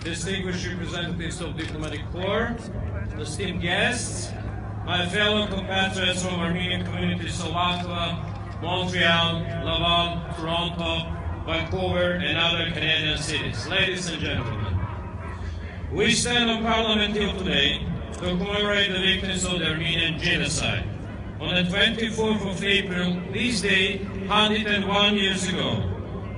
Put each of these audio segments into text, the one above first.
distinguished representatives of diplomatic corps, esteemed guests, my fellow compatriots from Armenian communities of Ottawa, Montreal, Laval, Toronto, Vancouver, and other Canadian cities. Ladies and gentlemen, we stand on Parliament Hill today to commemorate the victims of the Armenian genocide. On the 24th of April, this day, 101 years ago,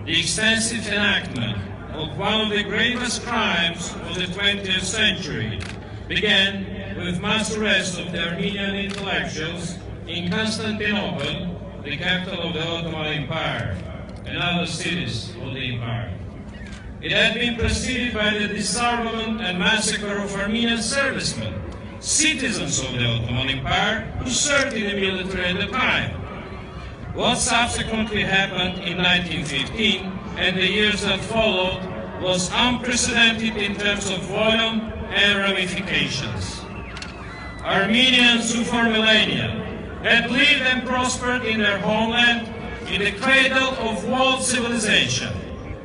the extensive enactment of one of the gravest crimes of the 20th century began with mass arrest of the Armenian intellectuals in Constantinople, the capital of the Ottoman Empire, and other cities of the empire. It had been preceded by the disarmament and massacre of Armenian servicemen, citizens of the Ottoman Empire who served in the military at the time. What subsequently happened in 1915 and the years that followed was unprecedented in terms of volume and ramifications. Armenians who for millennia had lived and prospered in their homeland in the cradle of world civilization,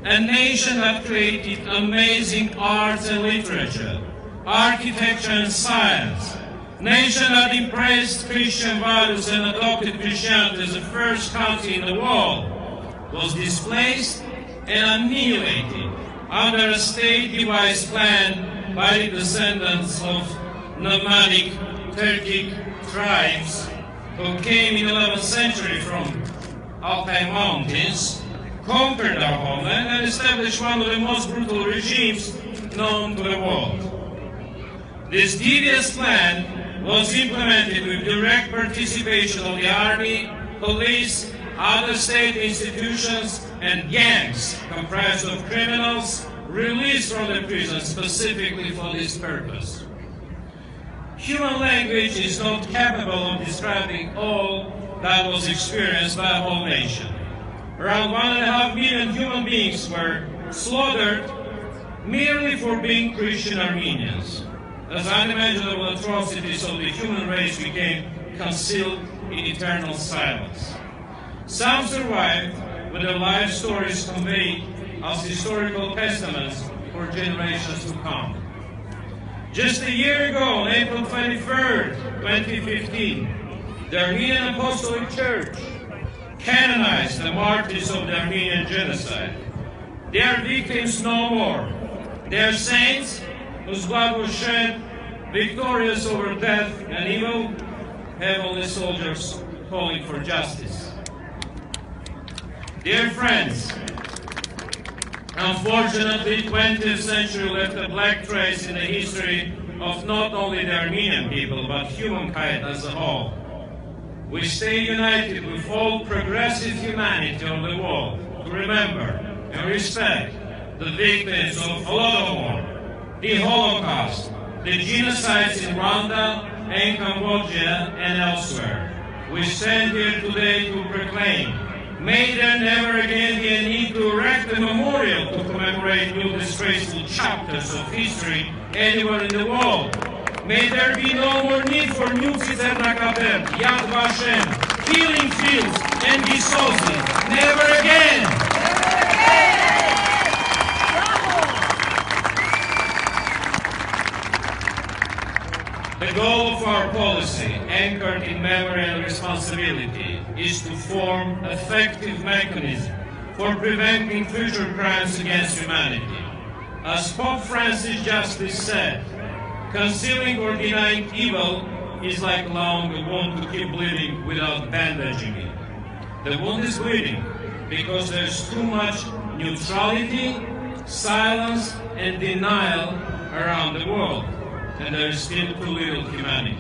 a nation that created amazing arts and literature, architecture and science, nation that embraced Christian values and adopted Christianity as the first country in the world, was displaced and annihilated under a state-devised plan by the descendants of nomadic Turkic tribes who came in the 11th century from Altai Mountains, conquered our homeland, and established one of the most brutal regimes known to the world. This devious plan was implemented with direct participation of the army, police, other state institutions, and gangs comprised of criminals released from the prison specifically for this purpose. Human language is not capable of describing all that was experienced by a whole nation. Around 1.5 million human beings were slaughtered merely for being Christian Armenians, as unimaginable atrocities of the human race became concealed in eternal silence. Some survived, with their life stories conveyed as historical testaments for generations to come. Just a year ago, on April 23rd, 2015, the Armenian Apostolic Church canonized the martyrs of the Armenian genocide. They are victims no more. They are saints whose blood was shed, victorious over death and evil, heavenly soldiers calling for justice. Dear friends, unfortunately, 20th century left a black trace in the history of not only the Armenian people, but humankind as a whole. We stay united with all progressive humanity of the world to remember and respect the victims of Holodomor, the Holocaust, the genocides in Rwanda and Cambodia and elsewhere. We stand here today to proclaim, may there never again be a need to erect a memorial to commemorate new disgraceful chapters of history anywhere in the world. May there be no more need for new Tziternakaber, Yad Vashem, Healing Fields, and Gisozi. Never again! The goal of our policy, anchored in memory and responsibility, is to form effective mechanisms for preventing future crimes against humanity. As Pope Francis justly said, concealing or denying evil is like allowing a wound to keep bleeding without bandaging it. The wound is bleeding because there's too much neutrality, silence, and denial around the world, and there is still too little humanity.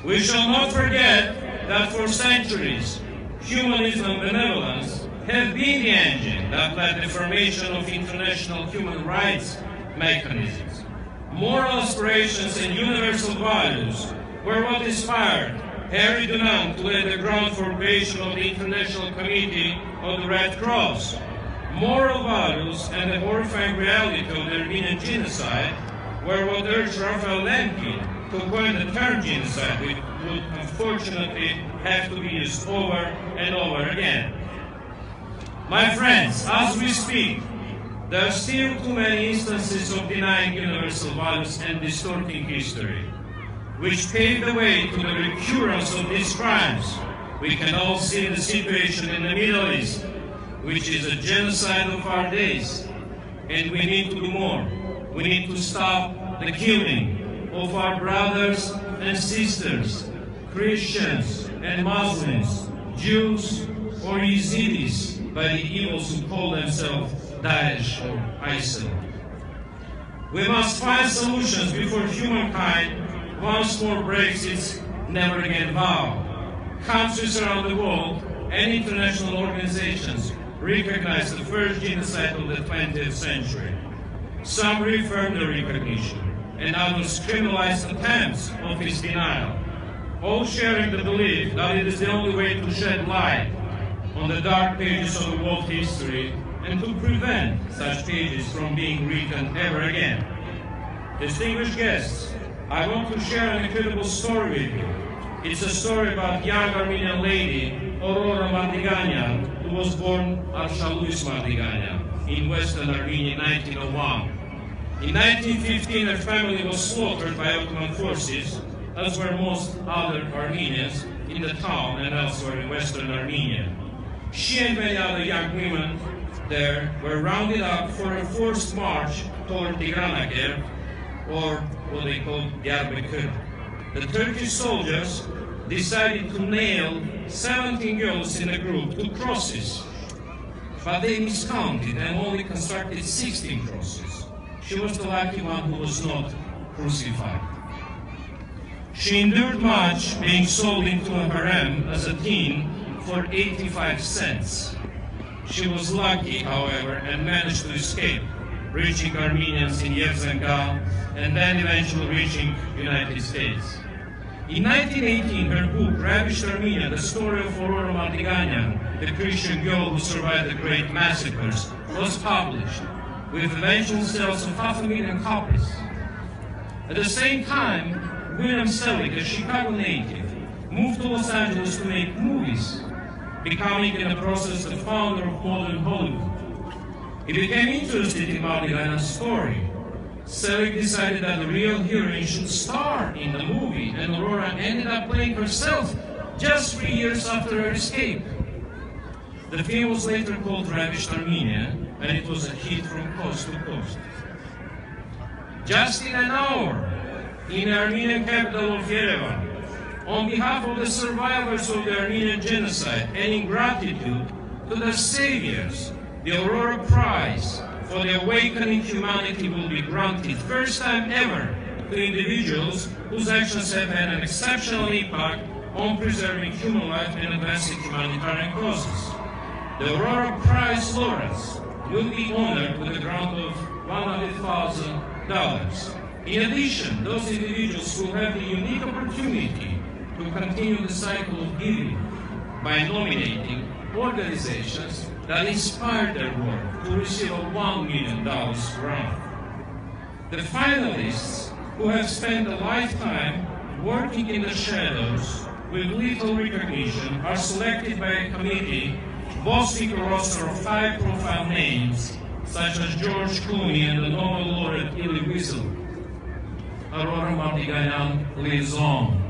We shall not forget that for centuries, humanism and benevolence have been the engine that led the formation of international human rights mechanisms. Moral aspirations and universal values were what inspired Harry Dunant to lay the ground for creation of the International Committee of the Red Cross. Moral values and the horrifying reality of the Armenian genocide were what urged Raphael Lemkin to coin the term genocide, which would unfortunately have to be used over and over again. My friends, as we speak, There are still too many instances of denying universal values and distorting history, which paved the way to the recurrence of these crimes. We can all see the situation in the Middle East, which is a genocide of our days, and we need to do more. We need to stop the killing of our brothers and sisters, Christians and Muslims, Jews or Yazidis, by the evils who call themselves Daesh or ISIL. We must find solutions before humankind once more breaks its never again vow. Countries around the world and international organizations recognize the first genocide of the 20th century. Some reaffirm the recognition, and others criminalize attempts of its denial, all sharing the belief that it is the only way to shed light on the dark pages of the world history and to prevent such pages from being written ever again. Distinguished guests, I want to share an incredible story with you. It's a story about young Armenian lady, Aurora Yeganian, who was born Arshaluis Yeganian in Western Armenia in 1901. In 1915, her family was slaughtered by Ottoman forces, as were most other Armenians in the town and elsewhere in Western Armenia. She and many other young women there were rounded up for a forced march toward Tigranakert, or what they called Diyarbakir. The Turkish soldiers decided to nail 17 girls in a group to crosses, but they miscounted and only constructed 16 crosses. She was the lucky one who was not crucified. She endured much, being sold into a harem as a teen for 85 cents. She was lucky, however, and managed to escape, reaching Armenians in Yevzenka and then eventually reaching the United States. In 1918, her book, Ravished Armenia, the story of Aurora Yeganian, the Christian girl who survived the great massacres, was published, with eventual sales of 500,000 copies. At the same time, William Selig, a Chicago native, moved to Los Angeles to make movies, becoming in the process the founder of modern Hollywood. He became interested in Yeganian's story. Selig decided that the real heroine should star in the movie, and Aurora ended up playing herself just 3 years after her escape. The film was later called Ravished Armenia, and it was a hit from coast to coast. Just in an hour, in the Armenian capital of Yerevan, on behalf of the survivors of the Armenian genocide and in gratitude to their saviors, the Aurora Prize for the Awakening Humanity will be granted, first time ever, to individuals whose actions have had an exceptional impact on preserving human life and advancing humanitarian causes. The Aurora Prize laureates will be honored with a grant of $100,000. In addition, those individuals will have the unique opportunity to continue the cycle of giving by nominating organizations that inspired their work to receive a $1 million grant. The finalists, who have spent a lifetime working in the shadows with little recognition, are selected by a committee boasting a roster of 5 profile names, such as George Clooney and the Nobel laureate Elie Wiesel. Aurora Yeganian lives on.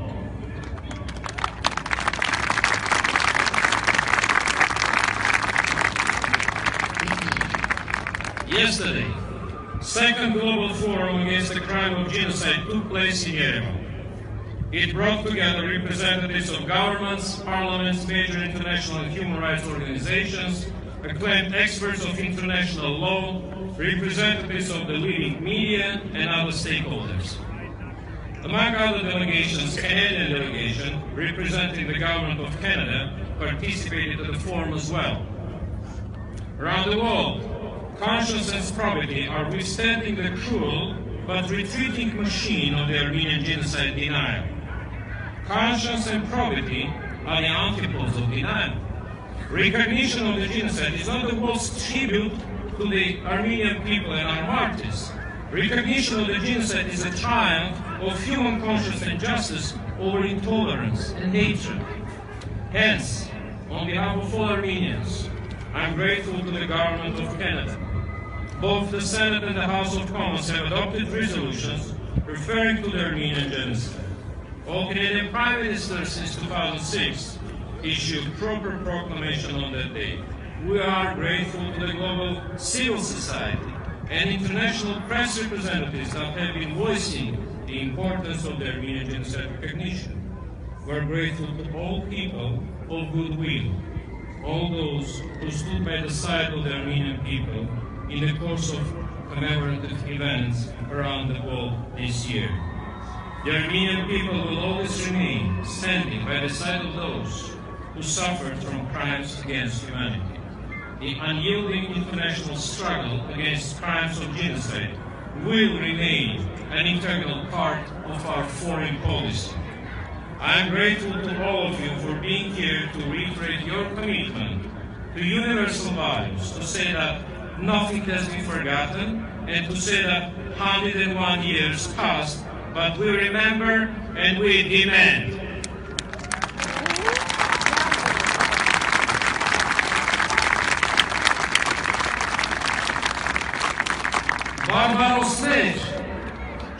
Yesterday, second global forum against the crime of genocide took place in Yerevan. It brought together representatives of governments, parliaments, major international and human rights organizations, acclaimed experts of international law, representatives of the leading media, and other stakeholders. Among other delegations, Canadian delegation, representing the government of Canada, participated at the forum as well. Around the world, conscience and probity are withstanding the cruel but retreating machine of the Armenian genocide denial. Conscience and probity are the antipodes of denial. Recognition of the genocide is not the world's tribute to the Armenian people and our martyrs. Recognition of the genocide is a triumph of human conscience and justice over intolerance and hatred. Hence, on behalf of all Armenians, I'm grateful to the government of Canada, both the Senate and the House of Commons have adopted resolutions referring to the Armenian genocide. All Canadian Prime Ministers since 2006 issued proper proclamation on that day. We are grateful to the global civil society and international press representatives that have been voicing the importance of the Armenian genocide recognition. We are grateful to all people of goodwill, all those who stood by the side of the Armenian people in the course of commemorative events around the world this year. The Armenian people will always remain standing by the side of those who suffered from crimes against humanity. The unyielding international struggle against crimes of genocide will remain an integral part of our foreign policy. I am grateful to all of you for being here to reiterate your commitment to universal values, to say that nothing has been forgotten, and to say that 101 years passed, but we remember and we demand. Բարբարոսներ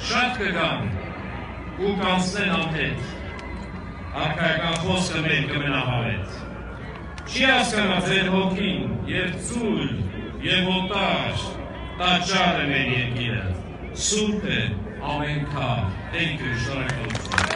շատ կգան ու կանցնեն անհետ, արքայական խոսքը մեր կմնա հավետ։ Չի հասկանա ձեր հոգին և ծույլ և օտար, տաճար է մեր երկիրը, սուրբ է ամեն քար, thank you, շնորհակալություն։